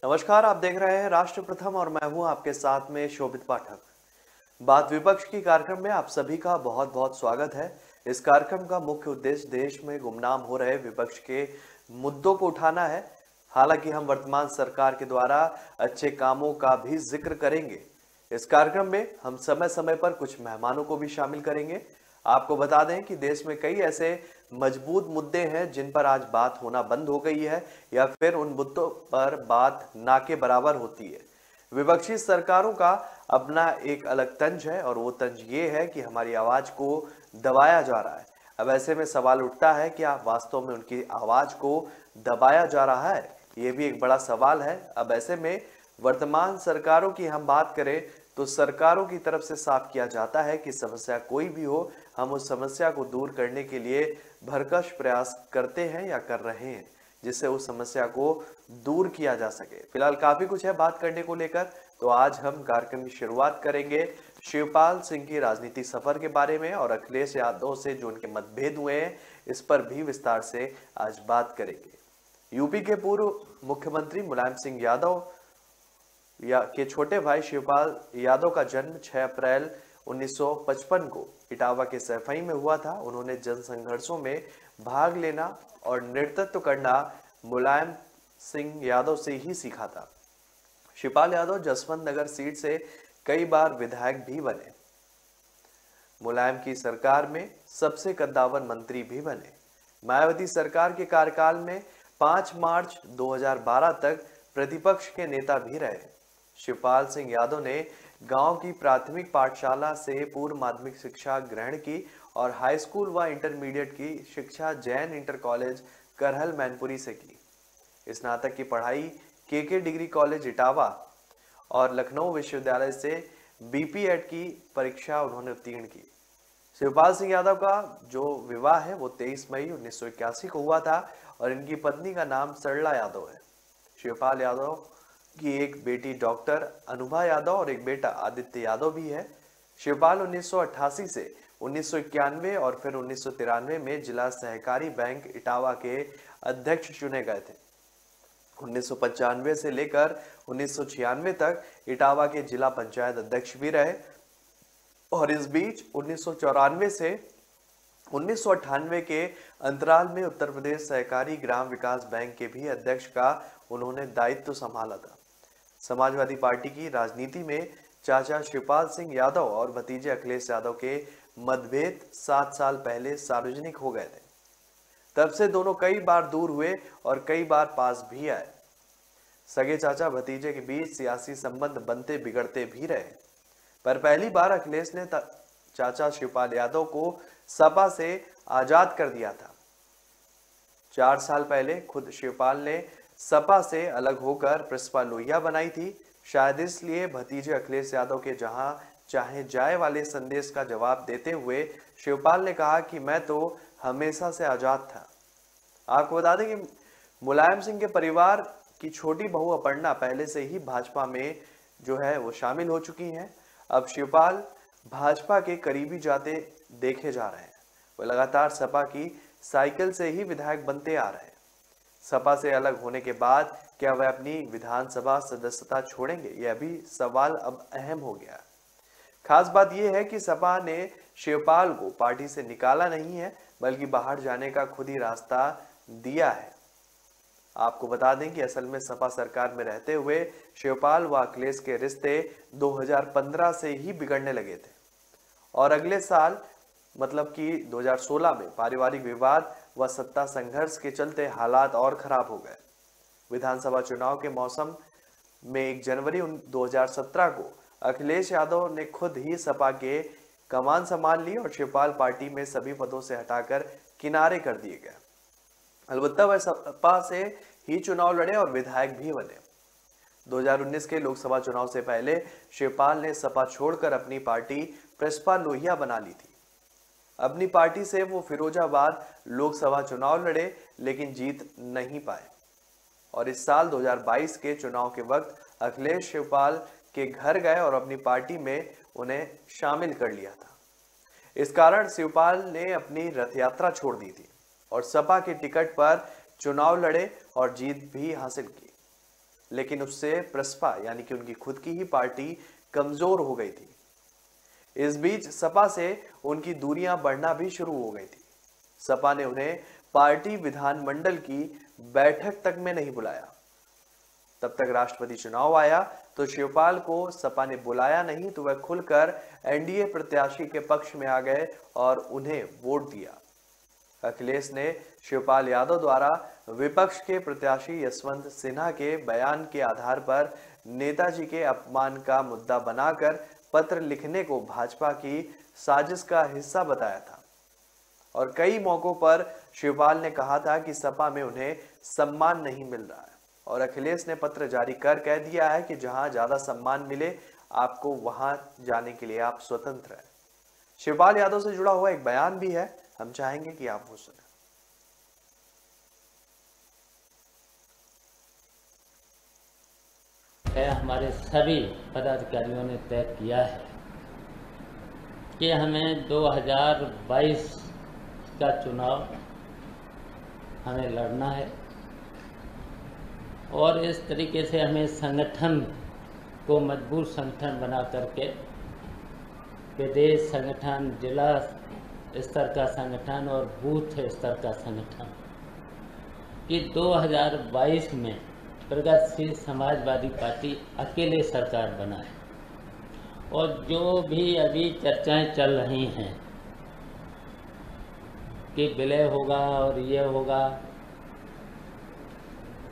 नमस्कार, आप देख रहे हैं राष्ट्र प्रथम और मैं हूं आपके साथ में शोभित पाठक। बात विपक्ष की कार्यक्रम में आप सभी का बहुत बहुत स्वागत है। इस कार्यक्रम का मुख्य उद्देश्य देश में गुमनाम हो रहे विपक्ष के मुद्दों को उठाना है। हालांकि हम वर्तमान सरकार के द्वारा अच्छे कामों का भी जिक्र करेंगे। इस कार्यक्रम में हम समय समय पर कुछ मेहमानों को भी शामिल करेंगे। आपको बता दें कि देश में कई ऐसे मजबूत मुद्दे हैं जिन पर आज बात होना बंद हो गई है या फिर उन मुद्दों पर बात ना के बराबर होती है। विपक्षी सरकारों का अपना एक अलग तंज है और वो तंज ये है कि हमारी आवाज को दबाया जा रहा है। अब ऐसे में सवाल उठता है कि आप वास्तव में उनकी आवाज को दबाया जा रहा है, ये भी एक बड़ा सवाल है। अब ऐसे में वर्तमान सरकारों की हम बात करें तो सरकारों की तरफ से साफ किया जाता है कि समस्या कोई भी हो, हम उस समस्या को दूर करने के लिए भरकश प्रयास करते हैं या कर रहे हैं, जिससे उस समस्या को दूर किया जा सके। फिलहाल काफी कुछ है बात करने को लेकर, तो आज हम कार्यक्रम की शुरुआत करेंगे शिवपाल सिंह की राजनीतिक सफर के बारे में और अखिलेश यादव से जो उनके मतभेद हुए हैं इस पर भी विस्तार से आज बात करेंगे। यूपी के पूर्व मुख्यमंत्री मुलायम सिंह यादव के छोटे भाई शिवपाल यादव का जन्म 6 अप्रैल 1955 को इटावा के सैफई में हुआ था। उन्होंने जन संघर्षों में भाग लेना और नेतृत्व करना मुलायम सिंह यादव से ही सीखा था। शिवपाल यादव जसवंत नगर सीट से कई बार विधायक भी बने। मुलायम की सरकार में सबसे कद्दावर मंत्री भी बने। मायावती सरकार के कार्यकाल में 5 मार्च 2012 तक प्रतिपक्ष के नेता भी रहे। शिवपाल सिंह यादव ने गांव की प्राथमिक पाठशाला से पूर्व माध्यमिक शिक्षा ग्रहण की और हाई स्कूल व इंटरमीडिएट की शिक्षा जैन इंटर कॉलेज करहल मैनपुरी से की। स्नातक की पढ़ाई के डिग्री कॉलेज इटावा और लखनऊ विश्वविद्यालय से बीपीएड की परीक्षा उन्होंने उत्तीर्ण की। शिवपाल सिंह यादव का जो विवाह है वो 23 मई 1981 को हुआ था और इनकी पत्नी का नाम सरला यादव है। शिवपाल यादव की एक बेटी डॉक्टर अनुभा यादव और एक बेटा आदित्य यादव भी है। शिवपाल 1988 से 1991 और फिर 1993 में जिला सहकारी बैंक इटावा के अध्यक्ष चुने गए थे। 1995 से लेकर 1996 तक इटावा के जिला पंचायत अध्यक्ष भी रहे और इस बीच 1994 से 1998 के अंतराल में उत्तर प्रदेश सहकारी ग्राम विकास बैंक के भी अध्यक्ष का उन्होंने दायित्व संभाला था। समाजवादी पार्टी की राजनीति में चाचा शिवपाल सिंह यादव और भतीजे अखिलेश यादव के मतभेद 7 साल पहले सार्वजनिक हो गए थे। तब से दोनों कई बार दूर हुए और कई बार पास भी आए। सगे चाचा भतीजे के बीच सियासी संबंध बनते बिगड़ते भी रहे, पर पहली बार अखिलेश ने चाचा शिवपाल यादव को सपा से आजाद कर दिया था। 4 साल पहले खुद शिवपाल ने सपा से अलग होकर प्रसपा लोहिया बनाई थी। शायद इसलिए भतीजे अखिलेश यादव के जहां चाहे जाए वाले संदेश का जवाब देते हुए शिवपाल ने कहा कि मैं तो हमेशा से आजाद था। आपको बता दें कि मुलायम सिंह के परिवार की छोटी बहू अपर्णा पहले से ही भाजपा में जो है वो शामिल हो चुकी हैं। अब शिवपाल भाजपा के करीबी जाते देखे जा रहे हैं। वो लगातार सपा की साइकिल से ही विधायक बनते आ रहे हैं। सपा से अलग होने के बाद क्या वह अपनी विधानसभा सदस्यता छोड़ेंगे, यह भी सवाल अब अहम हो गया। खास बात यह है कि सपा ने शिवपाल को पार्टी से निकाला नहीं है, बल्कि बाहर जाने का खुद ही रास्ता दिया है। आपको बता दें कि असल में सपा सरकार में रहते हुए शिवपाल व अखिलेश के रिश्ते 2015 से ही बिगड़ने लगे थे और अगले साल मतलब कि 2016 में पारिवारिक विवाद व सत्ता संघर्ष के चलते हालात और खराब हो गए। विधानसभा चुनाव के मौसम में 1 जनवरी 2017 को अखिलेश यादव ने खुद ही सपा के कमान संभाल ली और शिवपाल पार्टी में सभी पदों से हटाकर किनारे कर दिए गए। अलबत्ता वह सपा से ही चुनाव लड़े और विधायक भी बने। 2019 के लोकसभा चुनाव से पहले शिवपाल ने सपा छोड़कर अपनी पार्टी प्रसपा लोहिया बना ली थी। अपनी पार्टी से वो फिरोजाबाद लोकसभा चुनाव लड़े लेकिन जीत नहीं पाए और इस साल 2022 के चुनाव के वक्त अखिलेश शिवपाल के घर गए और अपनी पार्टी में उन्हें शामिल कर लिया था। इस कारण शिवपाल ने अपनी रथ यात्रा छोड़ दी थी और सपा के टिकट पर चुनाव लड़े और जीत भी हासिल की। लेकिन उससे प्रसपा यानी कि उनकी खुद की ही पार्टी कमजोर हो गई थी। इस बीच सपा से उनकी दूरियां बढ़ना भी शुरू हो गई थी। सपा ने उन्हें पार्टी विधानमंडल की बैठक तक में नहीं बुलाया। तब तक राष्ट्रपति चुनाव आया तो शिवपाल को सपा ने बुलाया नहीं, तो वह खुलकर एनडीए प्रत्याशी के पक्ष में आ गए और उन्हें वोट दिया। अखिलेश ने शिवपाल यादव द्वारा विपक्ष के प्रत्याशी यशवंत सिन्हा के बयान के आधार पर नेताजी के अपमान का मुद्दा बनाकर पत्र लिखने को भाजपा की साजिश का हिस्सा बताया था और कई मौकों पर शिवपाल ने कहा था कि सपा में उन्हें सम्मान नहीं मिल रहा है और अखिलेश ने पत्र जारी कर कह दिया है कि जहां ज्यादा सम्मान मिले आपको वहां जाने के लिए आप स्वतंत्र हैं। शिवपाल यादव से जुड़ा हुआ एक बयान भी है, हम चाहेंगे कि आप वो सुने। हमारे सभी पदाधिकारियों ने तय किया है कि हमें 2022 का चुनाव हमें लड़ना है और इस तरीके से हमें संगठन को मजबूत संगठन बना करके प्रदेश संगठन, जिला स्तर का संगठन और बूथ स्तर का संगठन कि 2022 में प्रगतिशील समाजवादी पार्टी अकेले सरकार बनाए। और जो भी अभी चर्चाएं चल रही हैं कि विलय होगा और ये होगा,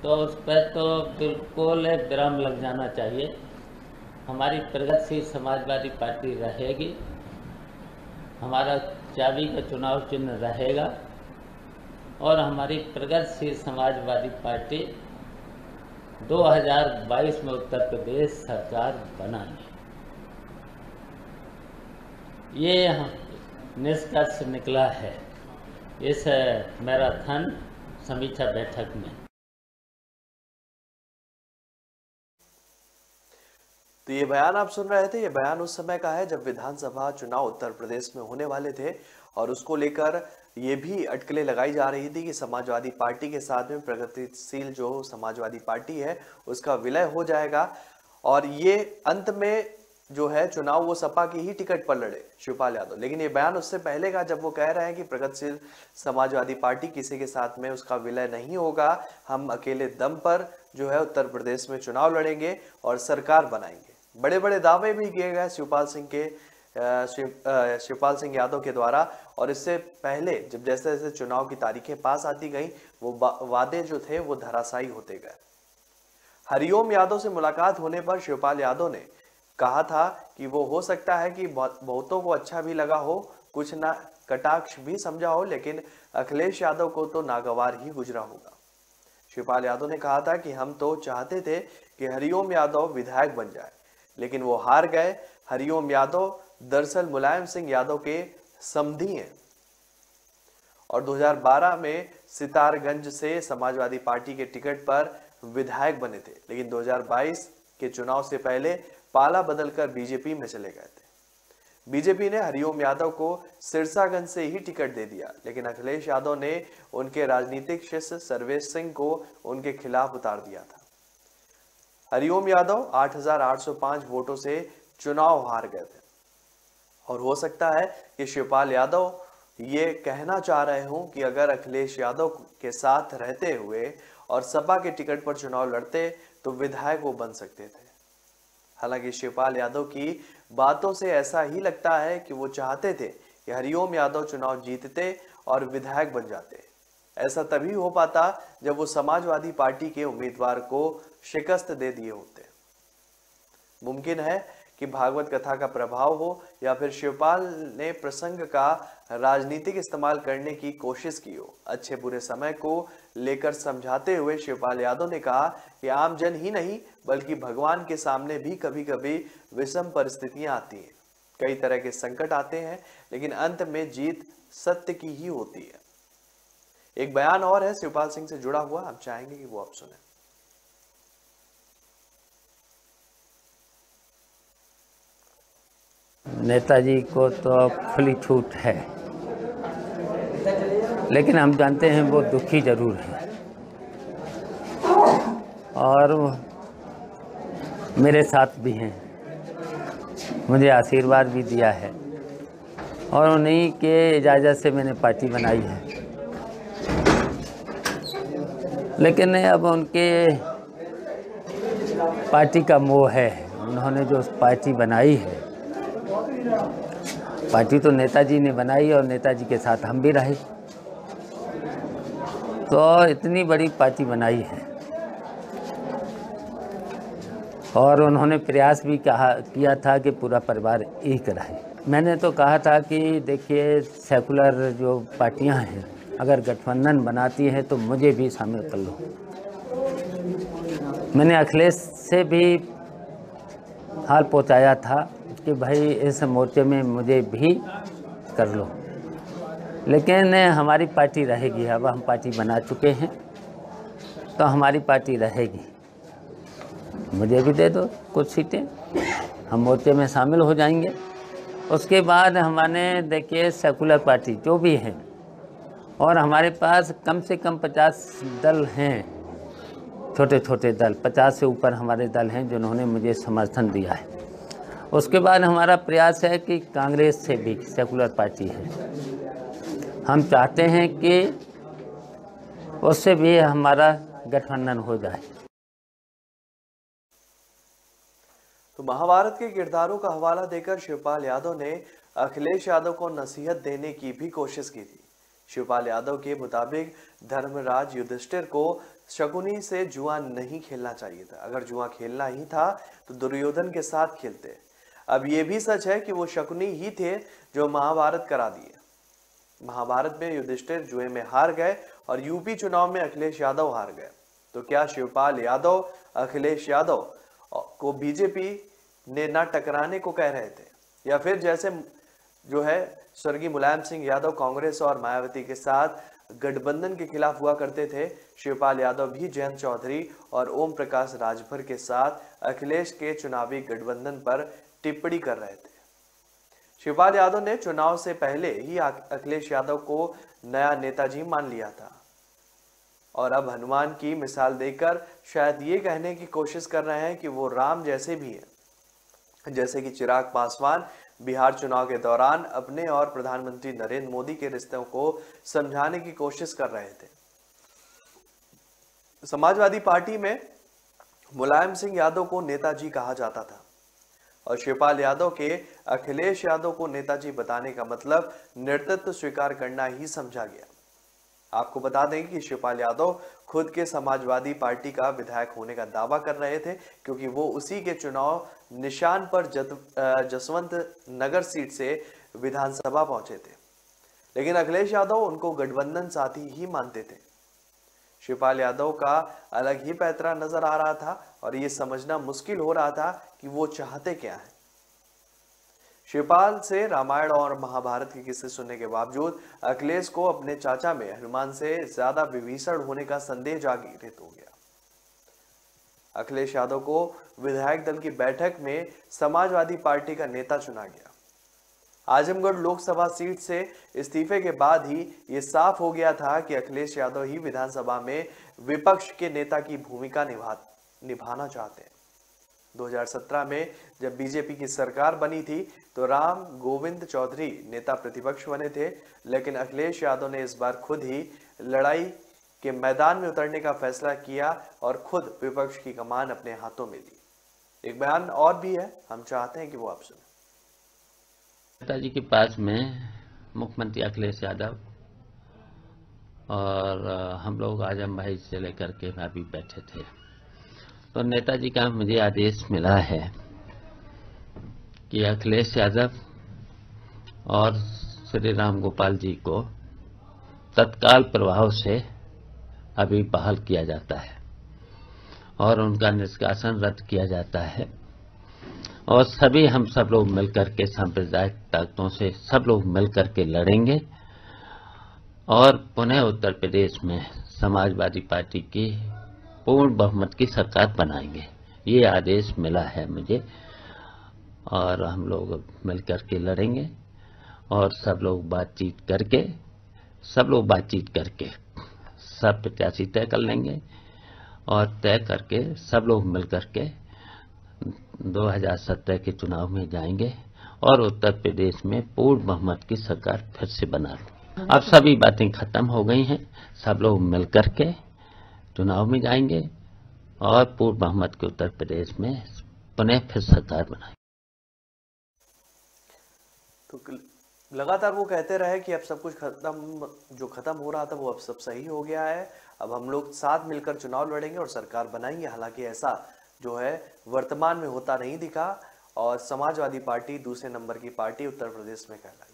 तो उस पर तो बिल्कुल विराम लग जाना चाहिए। हमारी प्रगतिशील समाजवादी पार्टी रहेगी, हमारा चाबी का चुनाव चिन्ह रहेगा और हमारी प्रगतिशील समाजवादी पार्टी 2022 में उत्तर प्रदेश सरकार बनाएगी। ये निष्कर्ष निकला है इस मैराथन समीक्षा बैठक में। तो ये बयान आप सुन रहे थे, ये बयान उस समय का है जब विधानसभा चुनाव उत्तर प्रदेश में होने वाले थे और उसको लेकर ये भी अटकलें लगाई जा रही थी कि समाजवादी पार्टी के साथ में प्रगतिशील जो समाजवादी पार्टी है उसका विलय हो जाएगा और ये अंत में जो है चुनाव वो सपा की ही टिकट पर लड़े शिवपाल यादव। लेकिन ये बयान उससे पहले का जब वो कह रहे हैं कि प्रगतिशील समाजवादी पार्टी किसी के साथ में उसका विलय नहीं होगा, हम अकेले दम पर जो है उत्तर प्रदेश में चुनाव लड़ेंगे और सरकार बनाएंगे। बड़े बड़े दावे भी किए गए शिवपाल सिंह यादव के द्वारा और इससे पहले जब जैसे जैसे चुनाव की तारीखें पास आती गई वो वादे जो थे वो धराशायी होते गए। हरिओम यादव से मुलाकात होने पर शिवपाल यादव ने कहा था कि वो हो सकता है कि बहुतों को अच्छा भी लगा हो, कुछ ना कटाक्ष भी समझा हो, लेकिन अखिलेश यादव को तो नागवार ही गुजरा होगा। शिवपाल यादव ने कहा था कि हम तो चाहते थे कि हरिओम यादव विधायक बन जाए, लेकिन वो हार गए। हरिओम यादव दरअसल मुलायम सिंह यादव के समधी हैं और 2012 में सितारगंज से समाजवादी पार्टी के टिकट पर विधायक बने थे, लेकिन 2022 के चुनाव से पहले पाला बदलकर बीजेपी में चले गए थे। बीजेपी ने हरिओम यादव को सिरसागंज से ही टिकट दे दिया, लेकिन अखिलेश यादव ने उनके राजनीतिक शिष्य सर्वेश सिंह को उनके खिलाफ उतार दिया था। हरिओम यादव 8,805 वोटों से चुनाव हार गए थे और हो सकता है कि शिवपाल यादव ये कहना चाह रहे हों कि अगर अखिलेश यादव के साथ रहते हुए और सपा के टिकट पर चुनाव लड़ते तो विधायक वो बन सकते थे। हालांकि शिवपाल यादव की बातों से ऐसा ही लगता है कि वो चाहते थे कि हरिओम यादव चुनाव जीतते और विधायक बन जाते। ऐसा तभी हो पाता जब वो समाजवादी पार्टी के उम्मीदवार को शिकस्त दे दिए होते। मुमकिन है कि भागवत कथा का प्रभाव हो या फिर शिवपाल ने प्रसंग का राजनीतिक इस्तेमाल करने की कोशिश की हो। अच्छे बुरे समय को लेकर समझाते हुए शिवपाल यादव ने कहा कि आम जन ही नहीं बल्कि भगवान के सामने भी कभी कभी विषम परिस्थितियां आती हैं, कई तरह के संकट आते हैं, लेकिन अंत में जीत सत्य की ही होती है। एक बयान और है शिवपाल सिंह से जुड़ा हुआ, हम चाहेंगे कि वो आप सुने। नेताजी को तो खुली छूट है, लेकिन हम जानते हैं वो दुखी जरूर है और मेरे साथ भी हैं, मुझे आशीर्वाद भी दिया है और उन्हीं के इजाज़त से मैंने पार्टी बनाई है। लेकिन अब उनके पार्टी का मोह है, उन्होंने जो पार्टी बनाई है, पार्टी तो नेताजी ने बनाई और नेताजी के साथ हम भी रहे, तो इतनी बड़ी पार्टी बनाई है और उन्होंने प्रयास भी किया था कि पूरा परिवार एक रहे। मैंने तो कहा था कि देखिए, सेकुलर जो पार्टियां हैं अगर गठबंधन बनाती हैं तो मुझे भी शामिल कर लो। मैंने अखिलेश से भी हाल पहुंचाया था कि भाई इस मोर्चे में मुझे भी कर लो, लेकिन हमारी पार्टी रहेगी। अब हम पार्टी बना चुके हैं तो हमारी पार्टी रहेगी, मुझे भी दे दो कुछ सीटें, हम मोर्चे में शामिल हो जाएंगे। उसके बाद हमने देखिए सेकुलर पार्टी जो भी हैं, और हमारे पास कम से कम 50 दल हैं, छोटे छोटे दल, 50 से ऊपर हमारे दल हैं जिन्होंने मुझे समर्थन दिया है। उसके बाद हमारा प्रयास है कि कांग्रेस से भी सेकुलर पार्टी है, हम चाहते हैं कि उससे भी हमारा गठबंधन हो जाए। तो महाभारत के किरदारों का हवाला देकर शिवपाल यादव ने अखिलेश यादव को नसीहत देने की भी कोशिश की थी। शिवपाल यादव के मुताबिक धर्मराज युधिष्ठिर को शकुनी से जुआ नहीं खेलना चाहिए था। अगर जुआ खेलना ही था तो दुर्योधन के साथ खेलते। अब यह भी सच है कि वो शकुनी ही थे जो महाभारत करा दिए। महाभारत में युधिष्ठिर जुए में हार गए और यूपी चुनाव में अखिलेश यादव हार गए। तो क्या शिवपाल यादव अखिलेश यादव को बीजेपी ने न टकराने को कह रहे थे, या फिर जैसे जो है स्वर्गीय मुलायम सिंह यादव कांग्रेस और मायावती के साथ गठबंधन के खिलाफ हुआ करते थे, शिवपाल यादव भी जयंत चौधरी और ओम प्रकाश राजभर के साथ अखिलेश के चुनावी गठबंधन पर टिप्पणी कर रहे थे। शिवपाल यादव ने चुनाव से पहले ही अखिलेश यादव को नया नेताजी मान लिया था और अब हनुमान की मिसाल देकर शायद ये कहने की कोशिश कर रहे हैं कि वो राम जैसे भी हैं। जैसे कि चिराग पासवान बिहार चुनाव के दौरान अपने और प्रधानमंत्री नरेंद्र मोदी के रिश्तों को समझाने की कोशिश कर रहे थे। समाजवादी पार्टी में मुलायम सिंह यादव को नेताजी कहा जाता था और शिवपाल यादव के अखिलेश यादव को नेताजी बताने का मतलब नेतृत्व स्वीकार करना ही समझा गया। आपको बता दें कि शिवपाल यादव खुद के समाजवादी पार्टी का विधायक होने का दावा कर रहे थे, क्योंकि वो उसी के चुनाव निशान पर जसवंत नगर सीट से विधानसभा पहुंचे थे। लेकिन अखिलेश यादव उनको गठबंधन साथी ही मानते थे। शिवपाल यादव का अलग ही पैतरा नजर आ रहा था और ये समझना मुश्किल हो रहा था कि वो चाहते क्या है। शिवपाल से रामायण और महाभारत के किस्से सुनने के बावजूद अखिलेश को अपने चाचा में हनुमान से ज्यादा विभीषण होने का संदेह जागृत हो गया। अखिलेश यादव को विधायक दल की बैठक में समाजवादी पार्टी का नेता चुना गया। आजमगढ़ लोकसभा सीट से इस्तीफे के बाद ही ये साफ हो गया था कि अखिलेश यादव ही विधानसभा में विपक्ष के नेता की भूमिका निभाना चाहते हैं। 2017 में जब बीजेपी की सरकार बनी थी तो राम गोविंद चौधरी नेता प्रतिपक्ष बने थे, लेकिन अखिलेश यादव ने इस बार खुद ही लड़ाई के मैदान में उतरने का फैसला किया और खुद विपक्ष की कमान अपने हाथों में ली। एक बयान और भी है, हम चाहते हैं कि वो आप सुने। नेताजी के पास में मुख्यमंत्री अखिलेश यादव और हम लोग आजम भाई से लेकर के अभी बैठे थे, तो नेताजी का मुझे आदेश मिला है कि अखिलेश यादव और श्री राम गोपाल जी को तत्काल प्रभाव से अभी बहाल किया जाता है और उनका निष्कासन रद्द किया जाता है और सभी हम सब लोग मिलकर के सांप्रदायिक ताकतों से सब लोग मिलकर के लड़ेंगे और पुनः उत्तर प्रदेश में समाजवादी पार्टी की पूर्ण बहुमत की सरकार बनाएंगे। ये आदेश मिला है मुझे और हम लोग मिलकर के लड़ेंगे और सब लोग बातचीत करके सब प्रत्याशी तय कर लेंगे और तय करके सब लोग मिलकर के 2017 के चुनाव में जाएंगे और उत्तर प्रदेश में पूर्ण बहुमत की सरकार फिर से बना लेंगे। अब सभी बातें खत्म हो गई हैं, सब लोग मिलकर के चुनाव में जाएंगे और पूर्ण बहुमत के उत्तर प्रदेश में पुनः फिर सरकार बनाएंगे। तो लगातार वो कहते रहे कि अब सब कुछ जो खत्म हो रहा था वो अब सब सही हो गया है, अब हम लोग साथ मिलकर चुनाव लड़ेंगे और सरकार बनाएंगे। हालांकि ऐसा जो है वर्तमान में होता नहीं दिखा और समाजवादी पार्टी दूसरे नंबर की पार्टी उत्तर प्रदेश में कहलाई।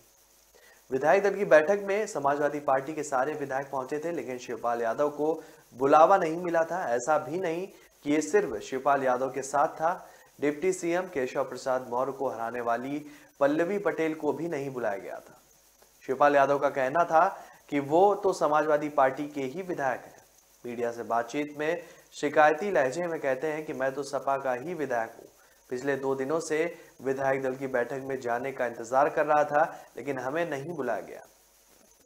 विधायक दल की बैठक में समाजवादी पार्टी के सारे विधायक पहुंचे थे, लेकिन शिवपाल यादव को बुलावा नहीं मिला था। ऐसा भी नहीं कि ये सिर्फ शिवपाल यादव के साथ था, डिप्टी सीएम केशव प्रसाद मौर्य को हराने वाली पल्लवी पटेल को भी नहीं बुलाया गया था। शिवपाल यादव का कहना था कि वो तो समाजवादी पार्टी के ही विधायक हैं। मीडिया से बातचीत में शिकायती लहजे में कहते हैं कि मैं तो सपा का ही विधायक हूँ। पिछले 2 दिनों से विधायक दल की बैठक में जाने का इंतजार कर रहा था, लेकिन हमें नहीं बुलाया गया।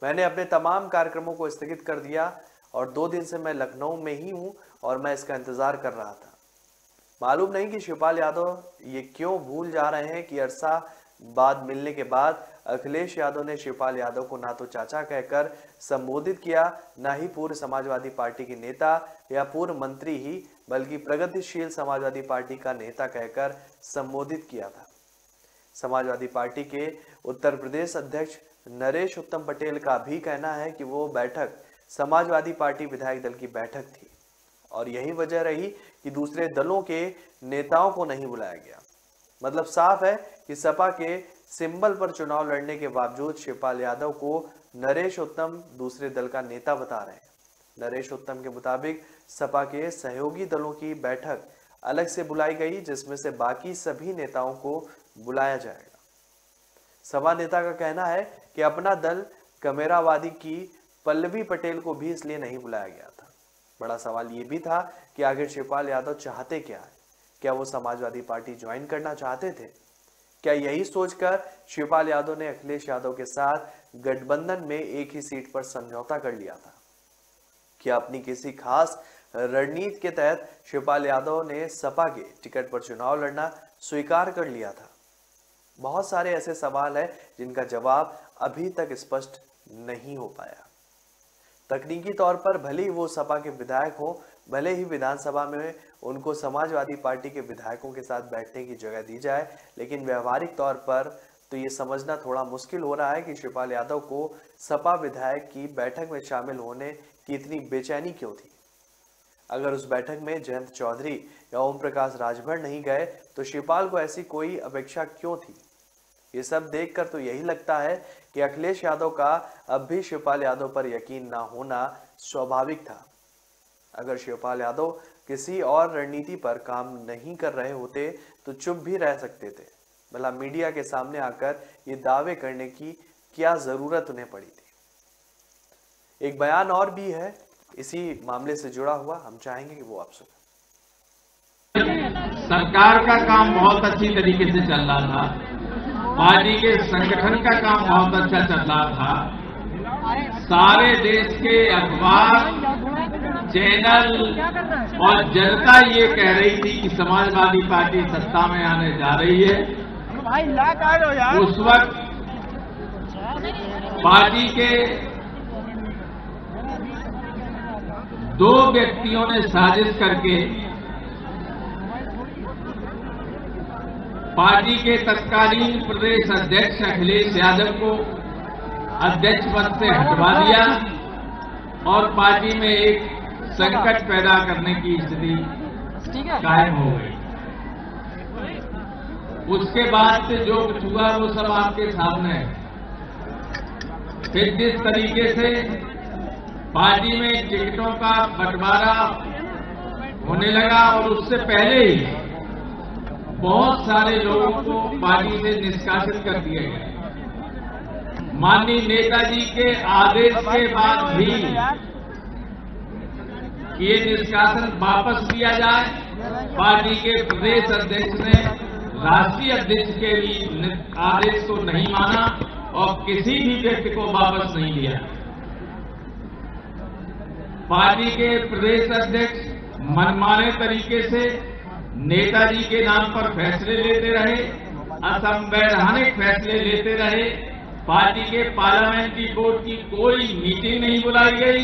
मैंने अपने तमाम कार्यक्रमों को स्थगित कर दिया और 2 दिन से मैं लखनऊ में ही हूँ और मैं इसका इंतजार कर रहा था। मालूम नहीं कि शिवपाल यादव ये क्यों भूल जा रहे हैं कि अरसा बाद मिलने के बाद अखिलेश यादव ने शिवपाल यादव को ना तो चाचा कहकर संबोधित किया, ना ही पूर्व समाजवादी पार्टी के नेता या पूर्व मंत्री ही, बल्कि प्रगतिशील समाजवादी पार्टी का नेता कहकर संबोधित किया था। समाजवादी पार्टी के उत्तर प्रदेश अध्यक्ष नरेश उत्तम पटेल का भी कहना है कि वो बैठक समाजवादी पार्टी विधायक दल की बैठक थी और यही वजह रही कि दूसरे दलों के नेताओं को नहीं बुलाया गया। मतलब साफ है कि सपा के सिंबल पर चुनाव लड़ने के बावजूद शिवपाल यादव को नरेश उत्तम दूसरे दल का नेता बता रहे हैं। नरेश उत्तम के मुताबिक सपा के सहयोगी दलों की बैठक अलग से बुलाई गई, जिसमें से बाकी सभी नेताओं को बुलाया जाएगा। सपा नेता का कहना है कि अपना दल कमेरावादी की पल्लवी पटेल को भी इसलिए नहीं बुलाया गया था। बड़ा सवाल ये भी था कि आखिर शिवपाल यादव चाहते क्या है? क्या वो समाजवादी पार्टी ज्वाइन करना चाहते थे? क्या यही सोचकर शिवपाल यादव ने अखिलेश यादव के साथ गठबंधन में एक ही सीट पर समझौता कर लिया था? क्या अपनी किसी खास रणनीति के तहत शिवपाल यादव ने सपा के टिकट पर चुनाव लड़ना स्वीकार कर लिया था? बहुत सारे ऐसे सवाल हैं जिनका जवाब अभी तक स्पष्ट नहीं हो पाया। तकनीकी तौर पर भले ही वो सपा के विधायक हो, भले ही विधानसभा में उनको समाजवादी पार्टी के विधायकों के साथ बैठने की जगह दी जाए, लेकिन व्यवहारिक तौर पर तो ये समझना थोड़ा मुश्किल हो रहा है कि शिवपाल यादव को सपा विधायक की बैठक में शामिल होने की इतनी बेचैनी क्यों थी। अगर उस बैठक में जयंत चौधरी या ओम प्रकाश राजभर नहीं गए तो शिवपाल को ऐसी कोई अपेक्षा क्यों थी? ये सब देखकर तो यही लगता है कि अखिलेश यादव का अब भी शिवपाल यादव पर यकीन ना होना स्वाभाविक था। अगर शिवपाल यादव किसी और रणनीति पर काम नहीं कर रहे होते तो चुप भी रह सकते थे। भला मीडिया के सामने आकर ये दावे करने की क्या जरूरत उन्हें पड़ी थी? एक बयान और भी है इसी मामले से जुड़ा हुआ, हम चाहेंगे कि वो आप सुनें। सरकार का काम बहुत अच्छी तरीके से चल रहा था, पार्टी के संगठन का काम बहुत अच्छा चल रहा था। सारे देश के अखबार, चैनल और जनता ये कह रही थी कि समाजवादी पार्टी सत्ता में आने जा रही है। उस वक्त पार्टी के 2 व्यक्तियों ने साजिश करके पार्टी के तत्कालीन प्रदेश अध्यक्ष अखिलेश यादव को अध्यक्ष पद से हटवा दिया और पार्टी में एक संकट पैदा करने की स्थिति कायम हो गई। उसके बाद से जो कुछ हुआ वो सब आपके सामने है। फिर जिस तरीके से पार्टी में टिकटों का बंटवारा होने लगा और उससे पहले ही बहुत सारे लोगों को पार्टी से निष्कासित कर दिए गए। माननीय नेताजी के आदेश के बाद भी ये निष्कासन वापस लिया जाए, पार्टी के प्रदेश अध्यक्ष ने राष्ट्रीय अध्यक्ष के लिए आदेश को नहीं माना और किसी भी व्यक्ति को वापस नहीं लिया। पार्टी के प्रदेश अध्यक्ष मनमाने तरीके से नेताजी के नाम पर फैसले लेते रहे, असंवैधानिक फैसले लेते रहे। पार्टी के पार्लियामेंट्री बोर्ड की कोई मीटिंग नहीं बुलाई गई।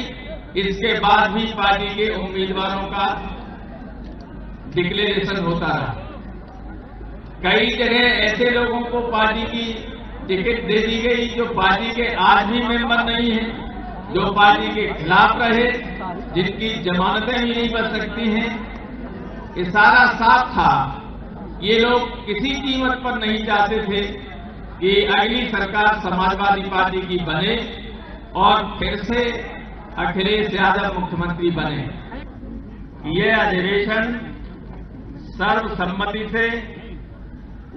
इसके बाद भी पार्टी के उम्मीदवारों का डिक्लेरेशन होता रहा। कई जगह ऐसे लोगों को पार्टी की टिकट दे दी गई जो पार्टी के आज भी मेंबर नहीं है, जो पार्टी के खिलाफ रहे, जिनकी जमानतें भी नहीं बन सकती हैं। इशारा साफ था, ये लोग किसी कीमत पर नहीं चाहते थे कि अगली सरकार समाजवादी पार्टी की बने और फिर से अखिलेश यादव मुख्यमंत्री बने। ये अधिवेशन सर्वसम्मति से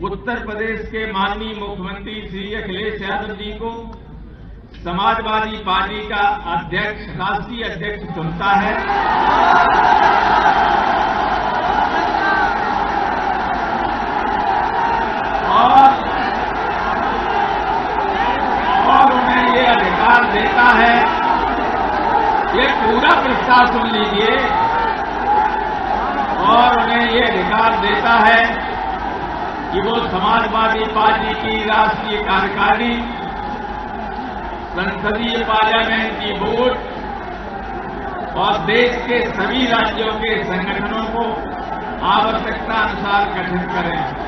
उत्तर प्रदेश के माननीय मुख्यमंत्री श्री अखिलेश यादव जी को समाजवादी पार्टी का अध्यक्ष, राष्ट्रीय अध्यक्ष चुनता है। और उन्हें ये अधिकार देता है, ये पूरा प्रस्ताव सुन लीजिए, और उन्हें ये अधिकार देता है कि वो समाजवादी पार्टी की राष्ट्रीय कार्यकारिणी, संसदीय पार्लियामेंट्री बोर्ड और देश के सभी राज्यों के संगठनों को आवश्यकता अनुसार गठित करें।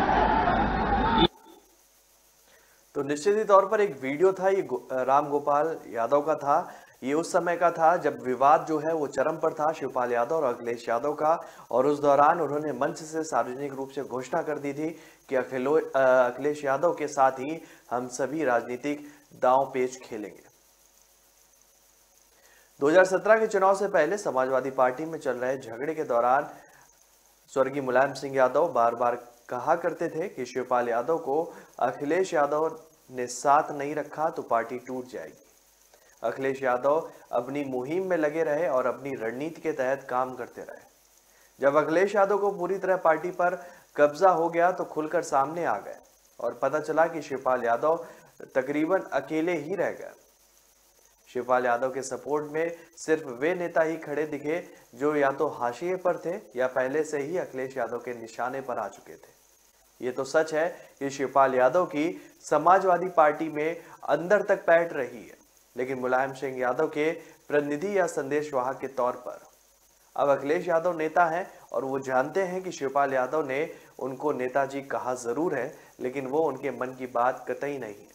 तो निश्चित ही तौर पर एक वीडियो था, ये राम गोपाल यादव का था। ये उस समय का था जब विवाद जो है वो चरम पर था शिवपाल यादव और अखिलेश यादव का, और उस दौरान उन्होंने मंच से सार्वजनिक रूप से घोषणा कर दी थी कि अखिलेश यादव के साथ ही हम सभी राजनीतिक दांव पेच खेलेंगे। 2017 के चुनाव से पहले समाजवादी पार्टी में चल रहे झगड़े के दौरान स्वर्गीय मुलायम सिंह यादव बार बार कहा करते थे कि शिवपाल यादव को अखिलेश यादव ने साथ नहीं रखा तो पार्टी टूट जाएगी। अखिलेश यादव अपनी मुहिम में लगे रहे और अपनी रणनीति के तहत काम करते रहे। जब अखिलेश यादव को पूरी तरह पार्टी पर कब्जा हो गया तो खुलकर सामने आ गए और पता चला कि शिवपाल यादव तकरीबन अकेले ही रह गए। शिवपाल यादव के सपोर्ट में सिर्फ वे नेता ही खड़े दिखे जो या तो हाशिए पर थे या पहले से ही अखिलेश यादव के निशाने पर आ चुके थे। ये तो सच है कि शिवपाल यादव की समाजवादी पार्टी में अंदर तक पैठ रही है, लेकिन मुलायम सिंह यादव के प्रतिनिधि या संदेशवाहक के तौर पर अब अखिलेश यादव नेता हैं और वो जानते हैं कि शिवपाल यादव ने उनको नेताजी कहा जरूर है, लेकिन वो उनके मन की बात कतई नहीं है।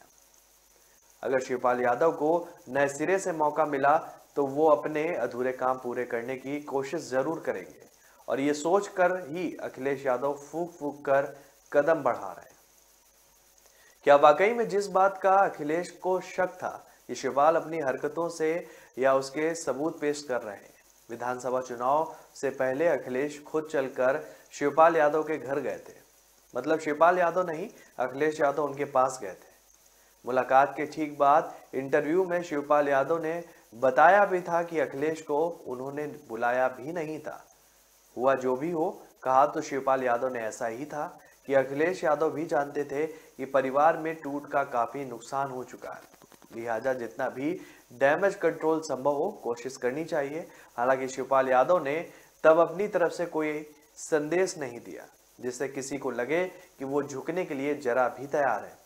अगर शिवपाल यादव को नए सिरे से मौका मिला तो वो अपने अधूरे काम पूरे करने की कोशिश जरूर करेंगे, और ये सोच कर ही अखिलेश यादव फूक फूक कर कदम बढ़ा रहे हैं। क्या वाकई में जिस बात का अखिलेश को शक था कि शिवपाल अपनी हरकतों से या उसके सबूत पेश कर रहे हैं? विधानसभा चुनाव से पहले अखिलेश खुद चलकर शिवपाल यादव के घर गए थे। मतलब शिवपाल यादव नहीं, अखिलेश यादव उनके पास गए थे। मुलाकात के ठीक बाद इंटरव्यू में शिवपाल यादव ने बताया भी था कि अखिलेश को उन्होंने बुलाया भी नहीं था। हुआ जो भी हो, कहा तो शिवपाल यादव ने ऐसा ही था कि अखिलेश यादव भी जानते थे कि परिवार में टूट का काफी नुकसान हो चुका है, लिहाजा जितना भी डैमेज कंट्रोल संभव हो कोशिश करनी चाहिए। हालांकि शिवपाल यादव ने तब अपनी तरफ से कोई संदेश नहीं दिया जिससे किसी को लगे कि वो झुकने के लिए जरा भी तैयार है।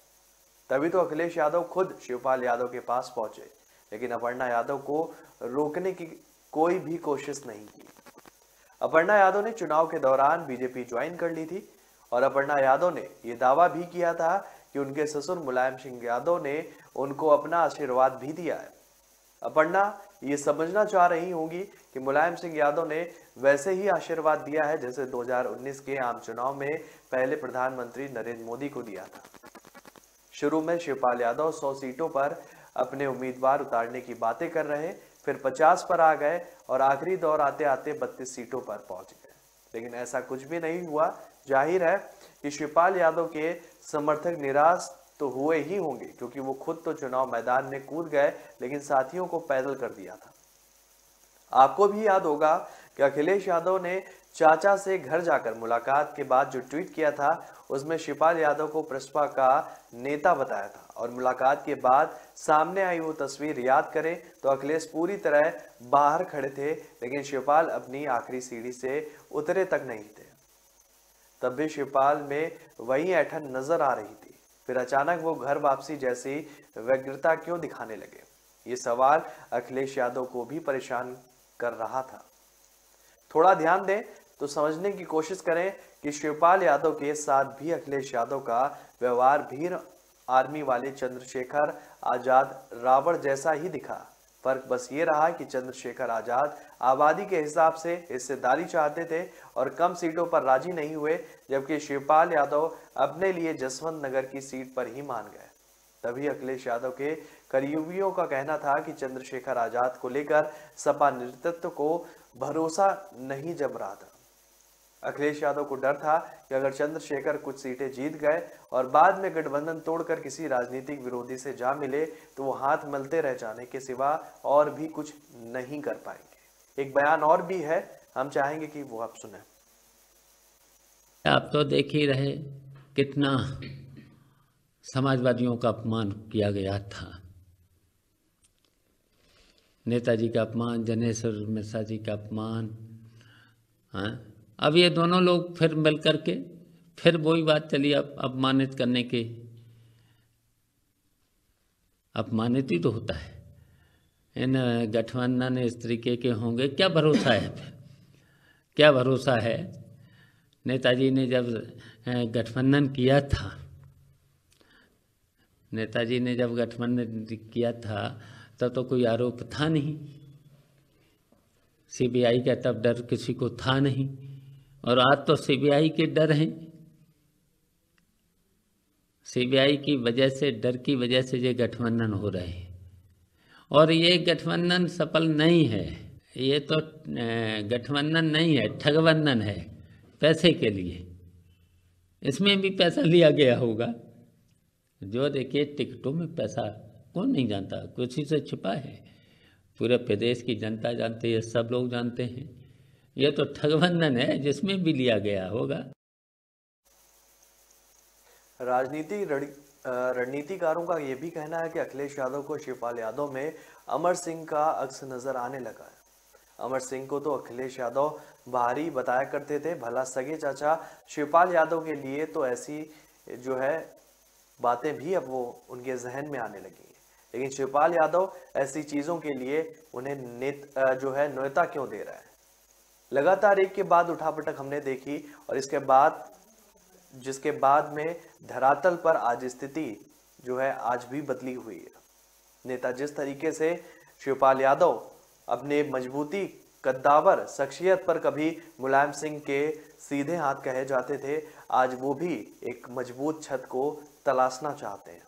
तभी तो अखिलेश यादव खुद शिवपाल यादव के पास पहुंचे, लेकिन अपर्णा यादव को रोकने की कोई भी कोशिश नहीं की। अपर्णा यादव ने चुनाव के दौरान बीजेपी ज्वाइन कर ली थी और अपर्णा यादव ने यह दावा भी किया था कि उनके ससुर मुलायम सिंह यादव ने उनको अपना आशीर्वाद भी दिया है। अपर्णा ये समझना चाह रही होंगी कि मुलायम सिंह यादव ने वैसे ही आशीर्वाद दिया है जैसे 2019 के आम चुनाव में पहले प्रधानमंत्री नरेंद्र मोदी को दिया था। शुरू में शिवपाल यादव 100 सीटों पर अपने उम्मीदवार उतारने की बातें कर रहे, फिर 50 पर आ गए और आखिरी दौर आते आते 32 सीटों पर पहुंच गए। लेकिन ऐसा कुछ भी नहीं हुआ। जाहिर है कि शिवपाल यादव के समर्थक निराश तो हुए ही होंगे, क्योंकि वो खुद तो चुनाव मैदान में कूद गए लेकिन साथियों को पैदल कर दिया था। आपको भी याद होगा कि अखिलेश यादव ने चाचा से घर जाकर मुलाकात के बाद जो ट्वीट किया था उसमें शिवपाल यादव को प्रसपा का नेता बताया था, और मुलाकात के बाद सामने आई वो तस्वीर याद करें तो अखिलेश पूरी तरह बाहर खड़े थे, लेकिन शिवपाल अपनी आखिरी सीढ़ी से उतरे तक नहीं थे। तब भी शिवपाल में वही ऐंठन नजर आ रही थी। फिर अचानक वो घर वापसी जैसी व्यग्रता क्यों दिखाने लगे? ये सवाल अखिलेश यादव को भी परेशान कर रहा था। थोड़ा ध्यान दें तो समझने की कोशिश करें कि शिवपाल यादव के साथ भी अखिलेश यादव का व्यवहार भीड़ आर्मी वाले चंद्रशेखर आजाद रावण जैसा ही दिखा। फर्क बस ये रहा कि चंद्रशेखर आजाद आबादी के हिसाब से हिस्सेदारी चाहते थे और कम सीटों पर राजी नहीं हुए, जबकि शिवपाल यादव अपने लिए जसवंत नगर की सीट पर ही मान गए। तभी अखिलेश यादव के करीबियों का कहना था कि चंद्रशेखर आजाद को लेकर सपा नेतृत्व को भरोसा नहीं जम रहा था। अखिलेश यादव को डर था कि अगर चंद्रशेखर कुछ सीटें जीत गए और बाद में गठबंधन तोड़कर किसी राजनीतिक विरोधी से जा मिले तो वो हाथ मलते रह जाने के सिवा और भी कुछ नहीं कर पाएंगे। एक बयान और भी है, हम चाहेंगे कि वो आप सुने। आप तो देख ही रहे कितना समाजवादियों का अपमान किया गया था। नेताजी का अपमान, जनेश्वर मिश्रा जी का अपमान। हाँ, अब ये दोनों लोग फिर मिल करके फिर वही बात चली, अब अपमानित करने की। अपमानित ही तो होता है। इन गठबंधन इस तरीके के होंगे, क्या भरोसा है? फिर क्या भरोसा है? नेताजी ने जब गठबंधन किया था, नेताजी ने जब गठबंधन किया था तब तो कोई आरोप था नहीं, सीबीआई का तब डर किसी को था नहीं, और आज तो सीबीआई के डर हैं। सीबीआई की वजह से, डर की वजह से ये गठबंधन हो रहे हैं। और ये गठबंधन सफल नहीं है, ये तो गठबंधन नहीं है, ठगबंधन है पैसे के लिए। इसमें भी पैसा लिया गया होगा। जो देखिए टिकटों में पैसा कौन नहीं जानता, कुछ ही से छिपा है। पूरे प्रदेश की जनता जानती है, सब लोग जानते हैं। ये तो ठगबंधन है जिसमें भी लिया गया होगा। रणनीतिकारों का यह भी कहना है कि अखिलेश यादव को शिवपाल यादव में अमर सिंह का अक्स नजर आने लगा है। अमर सिंह को तो अखिलेश यादव भारी बताया करते थे, भला सगे चाचा शिवपाल यादव के लिए तो ऐसी जो है बातें भी अब वो उनके जहन में आने लगी हैं। लेकिन शिवपाल यादव ऐसी चीजों के लिए उन्हें न्योता क्यों दे रहा है? लगातार एक के बाद उठापटक हमने देखी और जिसके बाद में धरातल पर आज स्थिति जो है आज भी बदली हुई है। नेता जिस तरीके से शिवपाल यादव अपने मजबूती कद्दावर शख्सियत पर कभी मुलायम सिंह के सीधे हाथ कहे जाते थे, आज वो भी एक मजबूत छत को तलाशना चाहते हैं।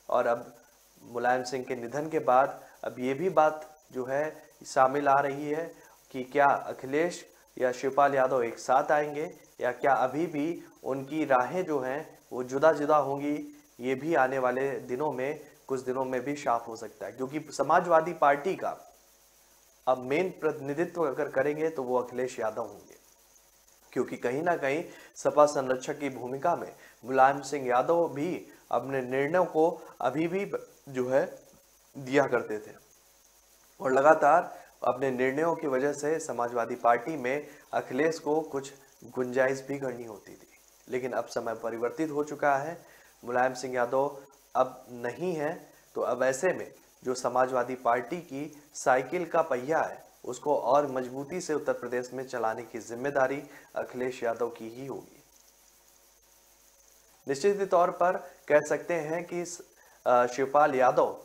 और अब मुलायम सिंह के निधन के बाद अब ये भी बात जो है शामिल आ रही है कि क्या अखिलेश या शिवपाल यादव एक साथ आएंगे या क्या अभी भी उनकी राहें जो हैं वो जुदा जुदा होंगी। ये भी आने वाले दिनों में, कुछ दिनों में भी साफ हो सकता है, क्योंकि समाजवादी पार्टी का अब मेन प्रतिनिधित्व अगर करेंगे तो वो अखिलेश यादव होंगे, क्योंकि कहीं ना कहीं सपा संरक्षक की भूमिका में मुलायम सिंह यादव भी अपने निर्णयों को अभी भी जो है दिया करते थे और लगातार अपने निर्णयों की वजह से समाजवादी पार्टी में अखिलेश को कुछ गुंजाइश भी करनी होती थी। लेकिन अब समय परिवर्तित हो चुका है, मुलायम सिंह यादव अब नहीं है, तो अब ऐसे में जो समाजवादी पार्टी की साइकिल का पहिया है उसको और मजबूती से उत्तर प्रदेश में चलाने की जिम्मेदारी अखिलेश यादव की ही होगी। निश्चित तौर पर कह सकते हैं कि शिवपाल यादव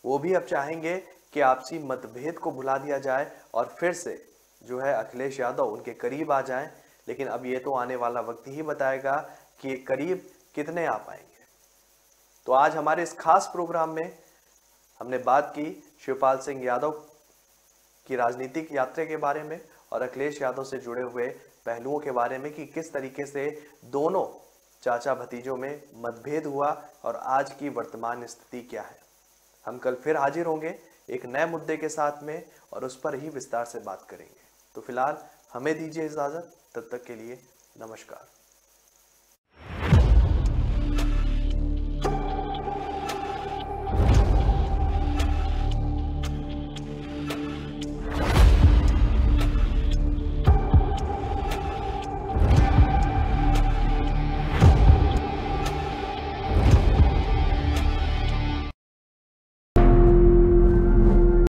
वो भी अब चाहेंगे कि आपसी मतभेद को भुला दिया जाए और फिर से जो है अखिलेश यादव उनके करीब आ जाएं। लेकिन अब ये तो आने वाला वक्त ही बताएगा कि करीब कितने आ पाएंगे। तो आज हमारे इस खास प्रोग्राम में हमने बात की शिवपाल सिंह यादव की राजनीतिक यात्रा के बारे में और अखिलेश यादव से जुड़े हुए पहलुओं के बारे में कि किस तरीके से दोनों चाचा भतीजों में मतभेद हुआ और आज की वर्तमान स्थिति क्या है। हम कल फिर हाजिर होंगे एक नए मुद्दे के साथ में और उस पर ही विस्तार से बात करेंगे। तो फिलहाल हमें दीजिए इजाजत, तब तक के लिए नमस्कार।